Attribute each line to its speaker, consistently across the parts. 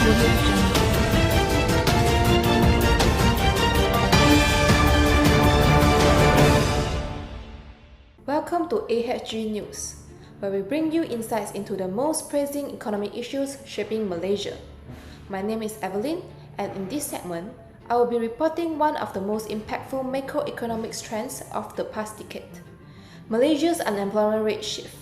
Speaker 1: Audio Jungle. Welcome to AHG News, where we bring you insights into the most pressing economic issues shaping Malaysia. My name is Evelyn, and in this segment, I will be reporting one of the most impactful macroeconomic trends of the past decade: Malaysia's unemployment rate shift.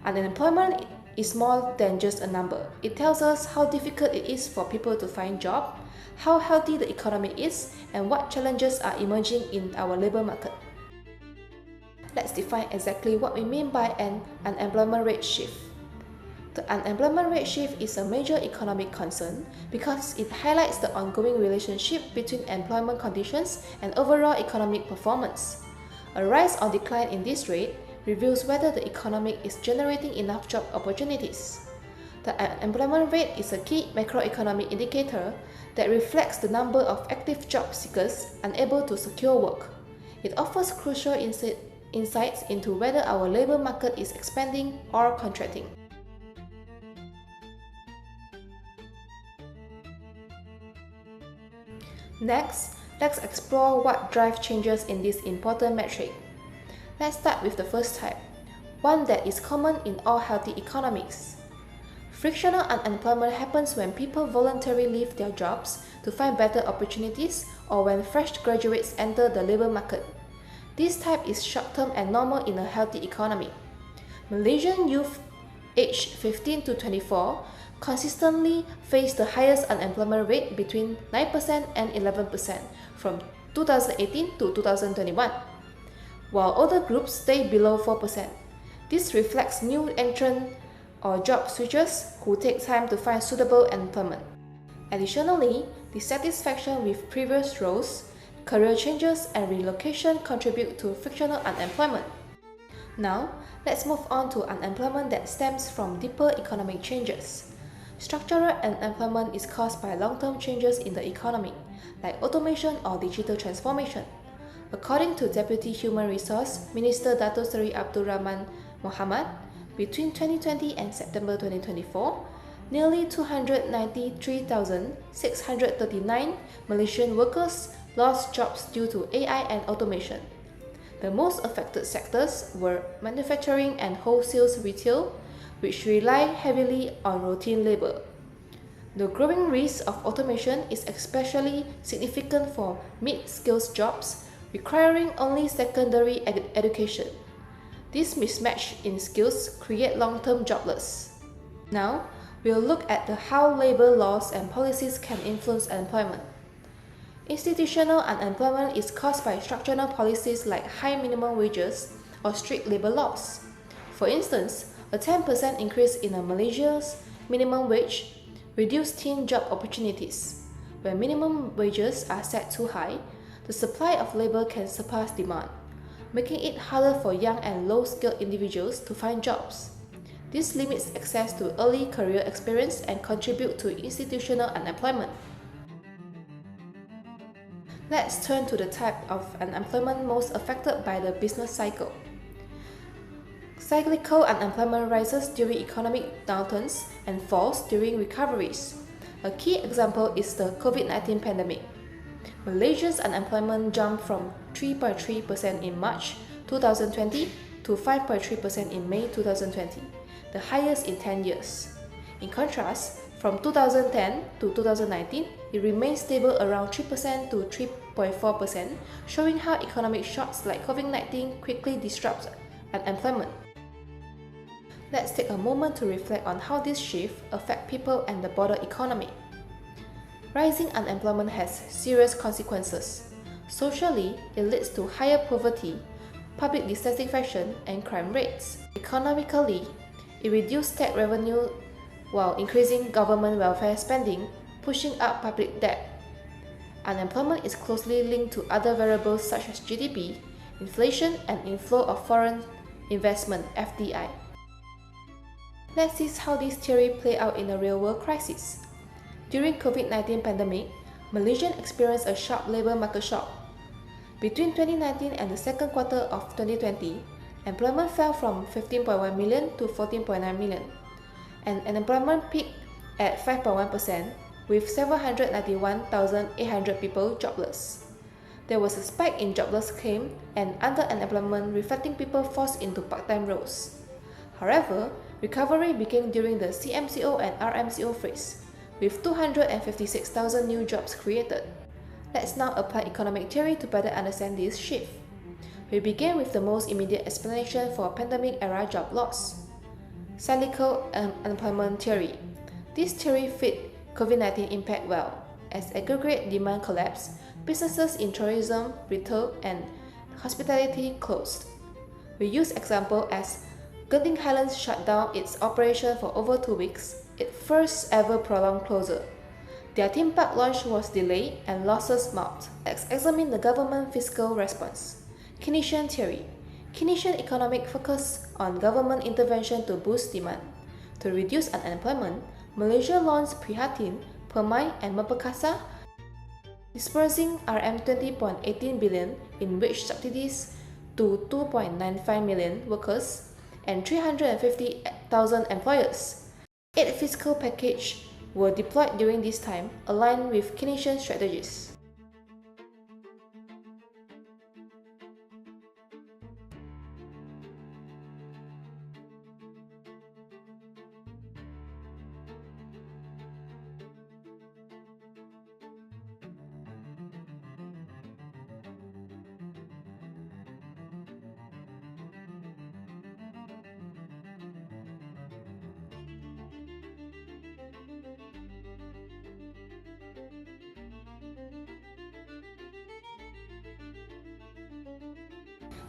Speaker 1: Unemployment is more than just a number. It tells us how difficult it is for people to find jobs, how healthy the economy is, and what challenges are emerging in our labor market. Let's define exactly what we mean by an unemployment rate shift. The unemployment rate shift is a major economic concern because it highlights the ongoing relationship between employment conditions and overall economic performance. A rise or decline in this rate reveals whether the economy is generating enough job opportunities. The unemployment rate is a key macroeconomic indicator that reflects the number of active job seekers unable to secure work. It offers crucial insights into whether our labor market is expanding or contracting. Next, let's explore what drives changes in this important metric. Let's start with the first type, one that is common in all healthy economies. Frictional unemployment happens when people voluntarily leave their jobs to find better opportunities or when fresh graduates enter the labor market. This type is short-term and normal in a healthy economy. Malaysian youth aged 15 to 24 consistently face the highest unemployment rate between 9% and 11% from 2018 to 2021, while older groups stay below 4%. This reflects new entrants or job switchers who take time to find suitable employment. Additionally, dissatisfaction with previous roles, career changes, and relocation contribute to frictional unemployment. Now, let's move on to unemployment that stems from deeper economic changes. Structural unemployment is caused by long-term changes in the economy, like automation or digital transformation. According to Deputy Human Resource Minister Dato Seri Abdul Rahman Mohamad, between 2020 and September 2024, nearly 293,639 Malaysian workers lost jobs due to AI and automation. The most affected sectors were manufacturing and wholesale retail, which rely heavily on routine labor. The growing risk of automation is especially significant for mid-skills jobs requiring only secondary education. This mismatch in skills create long-term jobless. Now, we'll look at how labor laws and policies can influence employment. Institutional unemployment is caused by structural policies like high minimum wages or strict labor laws. For instance, a 10% increase in Malaysia's minimum wage reduces teen job opportunities. When minimum wages are set too high, the supply of labor can surpass demand, making it harder for young and low-skilled individuals to find jobs. This limits access to early career experience and contributes to institutional unemployment. Let's turn to the type of unemployment most affected by the business cycle. Cyclical unemployment rises during economic downturns and falls during recoveries. A key example is the COVID-19 pandemic. Malaysia's unemployment jumped from 3.3% in March 2020 to 5.3% in May 2020, the highest in 10 years. In contrast, from 2010 to 2019, it remained stable around 3% to 3.4%, showing how economic shocks like COVID-19 quickly disrupt unemployment. Let's take a moment to reflect on how this shift affects people and the broader economy. Rising unemployment has serious consequences. Socially, it leads to higher poverty, public dissatisfaction, and crime rates. Economically, it reduces tax revenue while increasing government welfare spending, pushing up public debt. Unemployment is closely linked to other variables such as GDP, inflation, and inflow of foreign investment (FDI). Let's see how this theory plays out in a real-world crisis. During COVID-19 pandemic, Malaysia experienced a sharp labor market shock. Between 2019 and the second quarter of 2020, employment fell from 15.1 million to 14.9 million, and unemployment peaked at 5.1%, with 791,800 people jobless. There was a spike in jobless claim and under-unemployment, reflecting people forced into part-time roles. However, recovery began during the CMCO and RMCO phase, with 256,000 new jobs created. Let's now apply economic theory to better understand this shift. We begin with the most immediate explanation for pandemic-era job loss: cyclical unemployment theory. This theory fit COVID-19 impact well. As aggregate demand collapsed, businesses in tourism, retail, and hospitality closed. We use example as Genting Highlands shut down its operation for over 2 weeks, its first ever prolonged closure. Their theme park launch was delayed and losses mounted. Let's examine the government fiscal response. Keynesian theory. Keynesian economic focus on government intervention to boost demand. To reduce unemployment, Malaysia launched Prihatin, Permai, and Mempakasa, dispersing RM20.18 billion in wage subsidies to 2.95 million workers and 350,000 employers. 8 fiscal packages were deployed during this time, aligned with Keynesian strategies.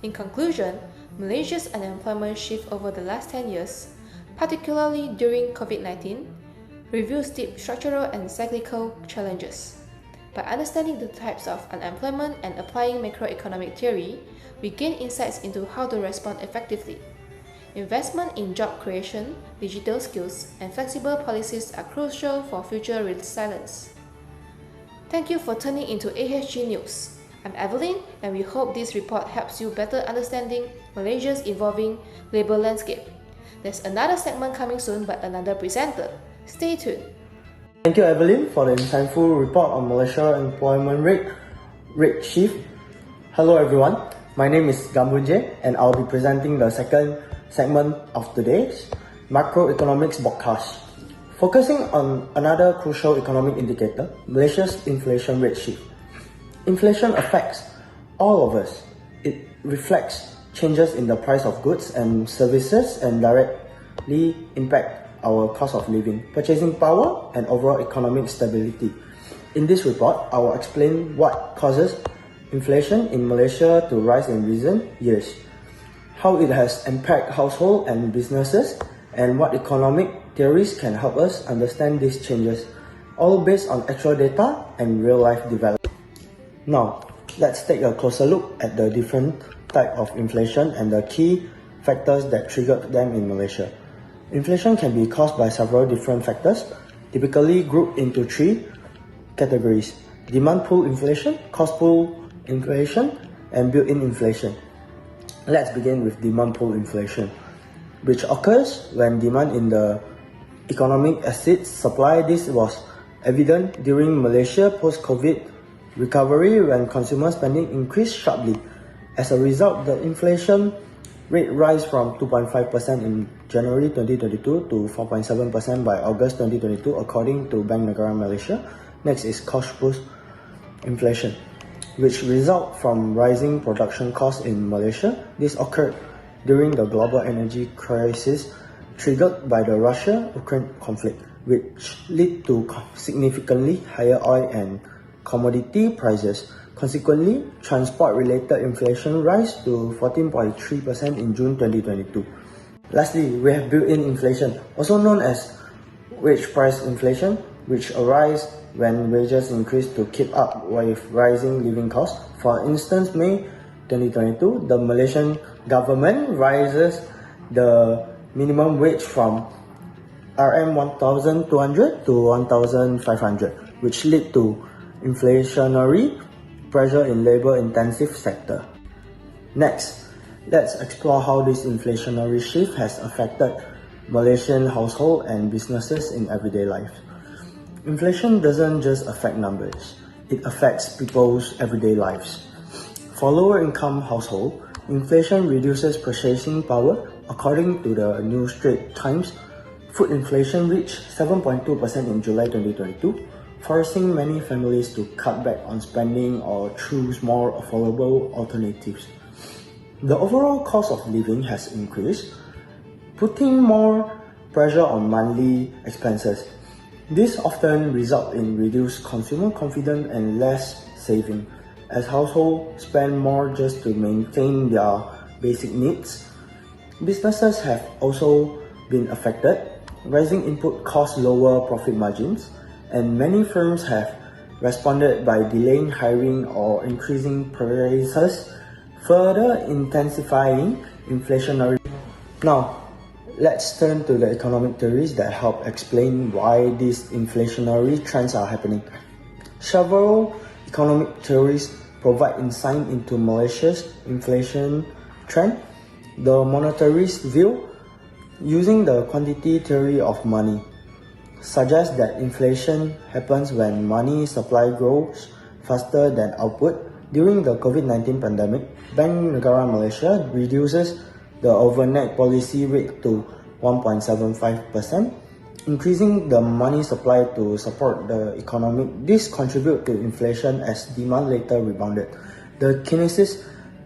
Speaker 1: In conclusion, Malaysia's unemployment shift over the last 10 years, particularly during COVID-19, reveals deep structural and cyclical challenges. By understanding the types of unemployment and applying macroeconomic theory, we gain insights into how to respond effectively. Investment in job creation, digital skills, and flexible policies are crucial for future resilience. Thank you for tuning into AHG News. I'm Evelyn, and we hope this report helps you better understanding Malaysia's evolving labor landscape. There's another segment coming soon by another presenter. Stay tuned.
Speaker 2: Thank you, Evelyn, for the insightful report on Malaysia employment rate shift. Hello, everyone. My name is Gambunje, and I'll be presenting the second segment of today's macroeconomics podcast, focusing on another crucial economic indicator, Malaysia's inflation rate shift. Inflation affects all of us. It reflects changes in the price of goods and services and directly impact our cost of living, purchasing power, and overall economic stability. In this report, I will explain what causes inflation in Malaysia to rise in recent years, how it has impacted households and businesses, and what economic theories can help us understand these changes, all based on actual data and real-life development. Now, let's take a closer look at the different types of inflation and the key factors that triggered them in Malaysia. Inflation can be caused by several different factors, typically grouped into 3 categories: demand pull inflation, cost pull inflation, and built-in inflation. Let's begin with demand pull inflation, which occurs when demand in the economic exceeds supply. This was evident during Malaysia post-COVID recovery when consumer spending increased sharply. As a result, the inflation rate rise from 2.5% in January 2022 to 4.7% by August 2022 according to Bank Negara Malaysia. Next is cost push inflation, which result from rising production costs in Malaysia. This occurred during the global energy crisis triggered by the Russia-Ukraine conflict, which led to significantly higher oil and commodity prices. Consequently, transport-related inflation rise to 14.3% in June 2022. Lastly, we have built-in inflation, also known as wage price inflation, which arises when wages increase to keep up with rising living costs. For instance, May 2022, the Malaysian government raises the minimum wage from RM1,200 to 1,500, which led to inflationary pressure in labor-intensive sector. Next, let's explore how this inflationary shift has affected Malaysian households and businesses in everyday life. Inflation doesn't just affect numbers, it affects people's everyday lives. For lower income households, inflation reduces purchasing power. According to the New Straits Times, food inflation reached 7.2% in July 2022, forcing many families to cut back on spending or choose more affordable alternatives. The overall cost of living has increased, putting more pressure on monthly expenses. This often results in reduced consumer confidence and less saving, as households spend more just to maintain their basic needs. Businesses have also been affected. Rising input costs lower profit margins, and many firms have responded by delaying hiring or increasing prices, further intensifying inflationary. Now, let's turn to the economic theories that help explain why these inflationary trends are happening. Several economic theories provide insight into Malaysia's inflation trend. The monetarist view, using the quantity theory of money, suggests that inflation happens when money supply grows faster than output. During the COVID-19 pandemic, Bank Negara Malaysia reduces the overnight policy rate to 1.75%, increasing the money supply to support the economy. This contributed to inflation as demand later rebounded. The kinesis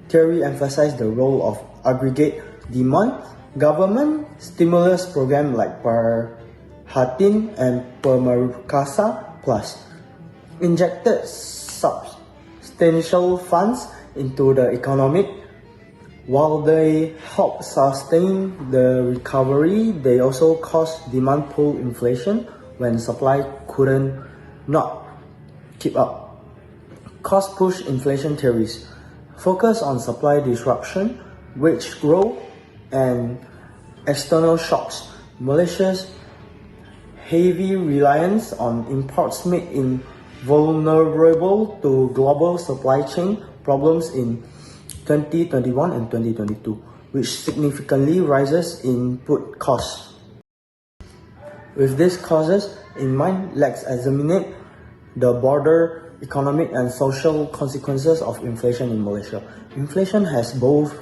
Speaker 2: theory emphasized the role of aggregate demand. Government stimulus programs like Perhatian and Pemerkasa Plus injected substantial funds into the economy. While they helped sustain the recovery, they also caused demand pull inflation when supply couldn't not keep up. Cost push inflation theories focus on supply disruption, wage growth, and external shocks. Malaysia's heavy reliance on imports made it vulnerable to global supply chain problems in 2021 and 2022, which significantly rises input costs. With these causes in mind, let's examine the broader economic and social consequences of inflation in Malaysia. Inflation has both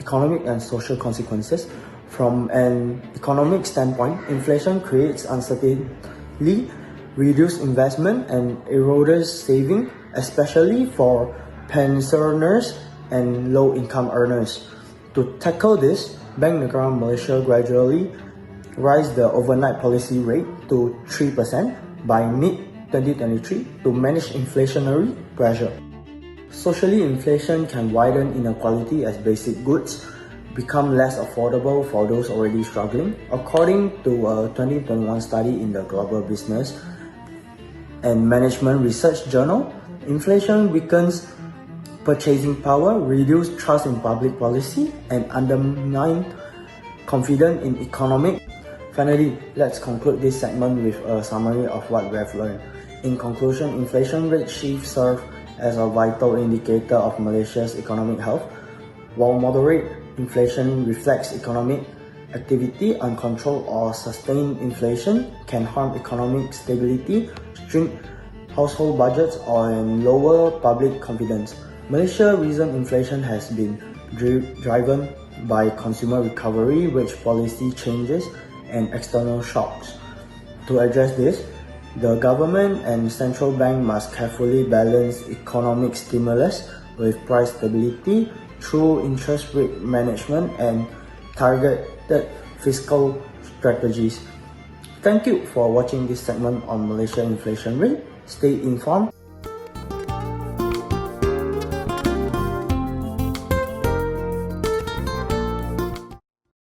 Speaker 2: economic and social consequences. From an economic standpoint, inflation creates uncertainty, reduces investment, and erodes saving, especially for pensioners and low-income earners. To tackle this, Bank Negara Malaysia gradually raised the overnight policy rate to 3% by mid-2023 to manage inflationary pressure. Socially, inflation can widen inequality as basic goods become less affordable for those already struggling. According to a 2021 study in the Global Business and Management Research Journal, inflation weakens purchasing power, reduces trust in public policy, and undermines confidence in economic. Finally, let's conclude this segment with a summary of what we have learned. In conclusion, inflation rate shift serve as a vital indicator of Malaysia's economic health. While moderate inflation reflects economic activity, uncontrolled or sustained inflation can harm economic stability, shrink household budgets, and lower public confidence. Malaysia's recent inflation has been driven by consumer recovery, wage policy changes, and external shocks. To address this, the government and central bank must carefully balance economic stimulus with price stability through interest rate management and targeted fiscal strategies. Thank you for watching this segment on Malaysia inflation rate. Stay informed.